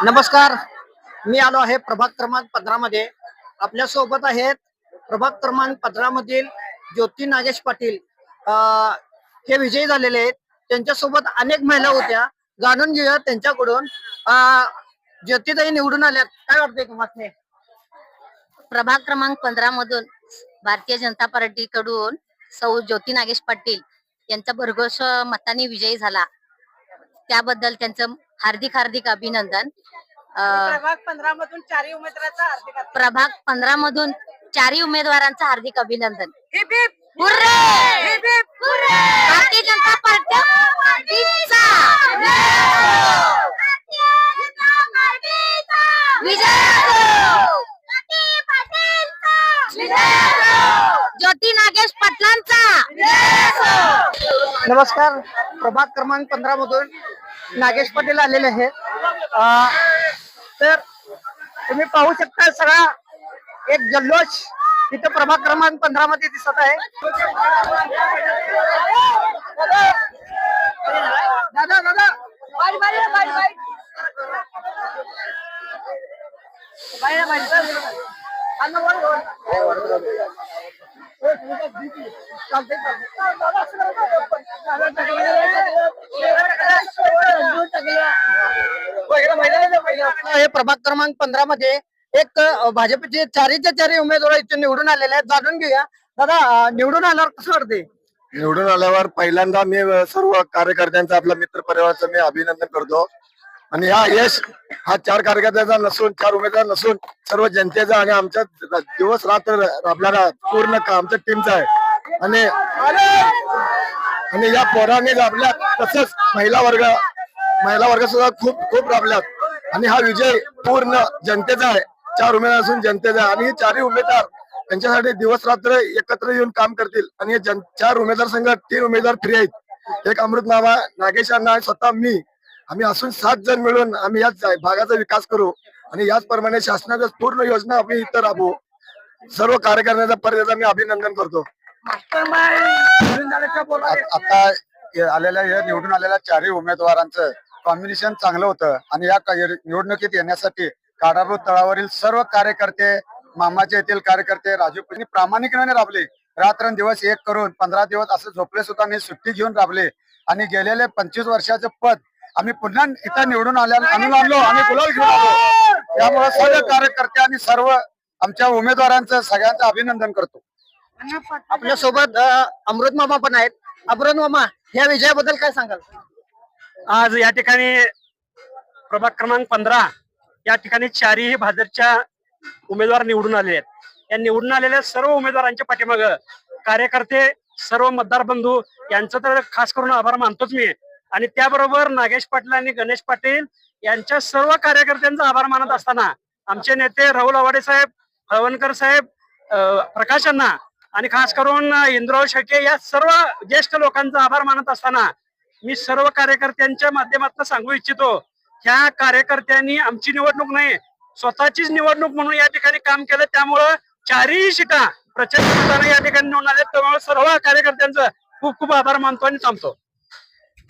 नमस्कार. मी आलो आहे प्रभाग क्रमांक 15 मध्ये. आपल्या सोबत आहेत प्रभाग क्रमांक 15 मधील ज्योती नागेश पाटील. हे विजयी झालेले आहेत. त्यांच्यासोबत अनेक महिला होत्या. जाणून घेऊया त्यांच्याकडून. ज्योतिताई निवडून आल्यात, काय वाटतंय तुम्हाला? प्रभाग क्रमांक 15 मधून भारतीय जनता पार्टी कडून सौ ज्योती नागेश पाटील यांचा भरघोस मताने विजयी झाला, त्याबद्दल त्यांचं हार्दिक हार्दिक अभिनंदन. प्रभाग 15 मधून चारही उमेदवारांचा हार्दिक अभिनंदन. प्रभाग 15 मधून चारही उमेदवारांचं हार्दिक अभिनंदन. भारतीय जनता पार्टीचा ज्योती नागेश पाटलांचा. नमस्कार. प्रभाग क्रमांक 15 मधून नागेश पाटील आलेले आहेत. तर तुम्ही पाहू शकता सगळा एक जल्लोष इथं प्रभाग क्रमांक 15 मध्ये दिसत आहे. दादा दादा हे प्रभाग क्रमांक 15 मध्ये एक भाजपचे चारीच्या चारी उमेदवार इथे निवडून आलेले आहेत. जाणून घेऊया. दादा, निवडून आल्यावर कसं वाटते? निवडून आल्यावर पहिल्यांदा मी सर्व कार्यकर्त्यांचा, आपल्या मित्र परिवाराचं मी अभिनंदन करतो. आणि हा यश हा 4 कार्यकर्त्यांचा नसून, 4 उमेदवार नसून सर्व जनतेचा आणि आमच्या दिवस रात्र राबणारा पूर्ण आमच्या टीमचा आहे. आणि या पोरांनी राबल्यात, तसंच महिला वर्ग सुद्धा खूप राबल्यात. आणि हा विजय पूर्ण जनतेचा आहे. 4 उमेदवार असून जनतेचा आहे. आणि हे 4ही उमेदवार त्यांच्यासाठी दिवस रात्र एकत्र येऊन काम करतील. आणि हे 4 उमेदवार संघ 3 उमेदवार फ्री आहेत. एक अमृत मामा, नागेश अण्णा आणि स्वतः मी, आम्ही असून 7 जण मिळून आम्ही याच भागाचा विकास करू. आणि याचप्रमाणे शासनाच्या पूर्ण योजना आम्ही इतर राबवू. सर्व कार्यकर्त्यांचा परत मी अभिनंदन करतो. आता आलेल्या निवडून आलेल्या 4ही उमेदवारांचं कॉम्बिनेशन चांगलं होतं. आणि या निवडणुकीत येण्यासाठी काढापूर तळावरील सर्व कार्यकर्ते, मामाचे येथील कार्यकर्ते, राजू प्रामाणिकपणे राबले. रात्रंदिवस एक करून 15 दिवस असं झोपले सुद्धा नाही, सुट्टी घेऊन राबले. आणि गेलेले 25 वर्षाचं पद आम्ही पुन्हा इथं निवडून आणलो आणि गुलाल घेऊन आलो. त्यामुळे सर्व कार्यकर्ते आणि सर्व आमच्या उमेदवारांचं सगळ्यांचं अभिनंदन करतो. आपल्या सोबत अमृत मामा पण आहेत. अमृत मामा, या विजयाबद्दल काय सांगाल? आज या ठिकाणी प्रभाग क्रमांक 15 या ठिकाणी 4ही भाजपच्या उमेदवार निवडून आले आहेत. या निवडून आलेल्या सर्व उमेदवारांच्या पाठीमाग कार्यकर्ते, सर्व मतदार बंधू यांचं तर खास करून आभार मानतोच मी. आणि त्याबरोबर नागेश पाटील आणि गणेश पाटील यांच्या सर्व कार्यकर्त्यांचा आभार मानत असताना आमचे नेते राहुल आवाडे साहेब, हळवणकर साहेब, प्रकाश अण्णा आणि खास करून इंद्राव शेळके या सर्व ज्येष्ठ लोकांचा आभार मानत असताना मी सर्व कार्यकर्त्यांच्या माध्यमातून सांगू इच्छितो, ह्या कार्यकर्त्यांनी आमची निवडणूक नाही, स्वतःचीच निवडणूक म्हणून या ठिकाणी काम केलं. त्यामुळं 4ही सीटा प्रचंड मताने या ठिकाणी निवडून आले. त्यामुळे सर्व कार्यकर्त्यांचं खूप आभार मानतो आणि थांबतो.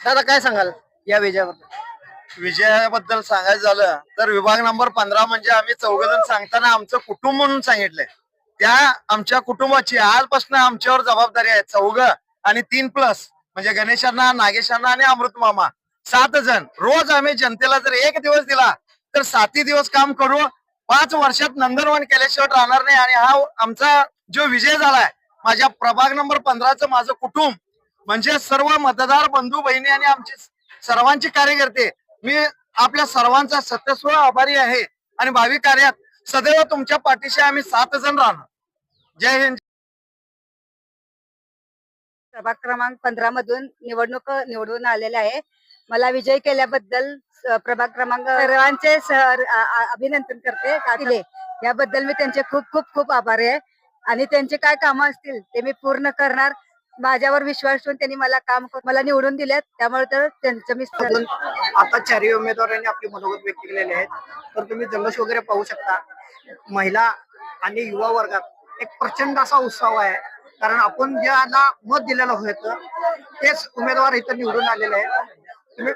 दादा, काय सांगाल या विजयाबद्दल? विजयाबद्दल सांगायचं झालं तर विभाग नंबर 15 म्हणजे आम्ही 4 जण सांगताना आमचं कुटुंब म्हणून सांगितलंय. त्या आमच्या कुटुंबाची आजपासून आमच्यावर जबाबदारी आहे. 4 आणि 3+ म्हणजे गणेशांना, नागेशांना आणि अमृत मामा, 7 जण. रोज आम्ही जनतेला जर 1 दिवस दिला तर 7ही दिवस काम करू. 5 वर्षात नंदनवन केल्याशिवाय राहणार नाही. आणि हा आमचा जो विजय झालाय, माझ्या प्रभाग नंबर 15चं माझं कुटुंब म्हणजे सर्व मतदार बंधू भगिनी आणि आमचे सर्वांचे कार्यकर्ते, मी आपल्या सर्वांचा सत्यस्व आभारी आहे. आणि भावी कार्यात सदैव तुमच्या पाठीशी आम्ही 7 जण राहणार. जय हिंद. प्रभाग क्रमांक 15 मधून निवडून आलेले आहे. मला विजय केल्याबद्दल प्रभाग क्रमांक सर्वांचे अभिनंदन करते. याबद्दल मी त्यांचे खूप आभारी आहे. आणि त्यांचे काय कामं असतील ते मी पूर्ण करणार. माझ्यावर विश्वास ठेवून त्यांनी मला निवडून दिलेत. त्यामुळे तर त्यांचं मी आता 4ही उमेदवारांनी आपले मनोगत व्यक्त केलेले आहेत. तर तुम्ही जल्लोष वगैरे पाहू शकता. महिला आणि युवा वर्गात एक प्रचंड असा उत्साह आहे. कारण आपण ज्याला मत दिलेलं होतं तेच उमेदवार इथं निवडून आलेले आहेत. तुम्ही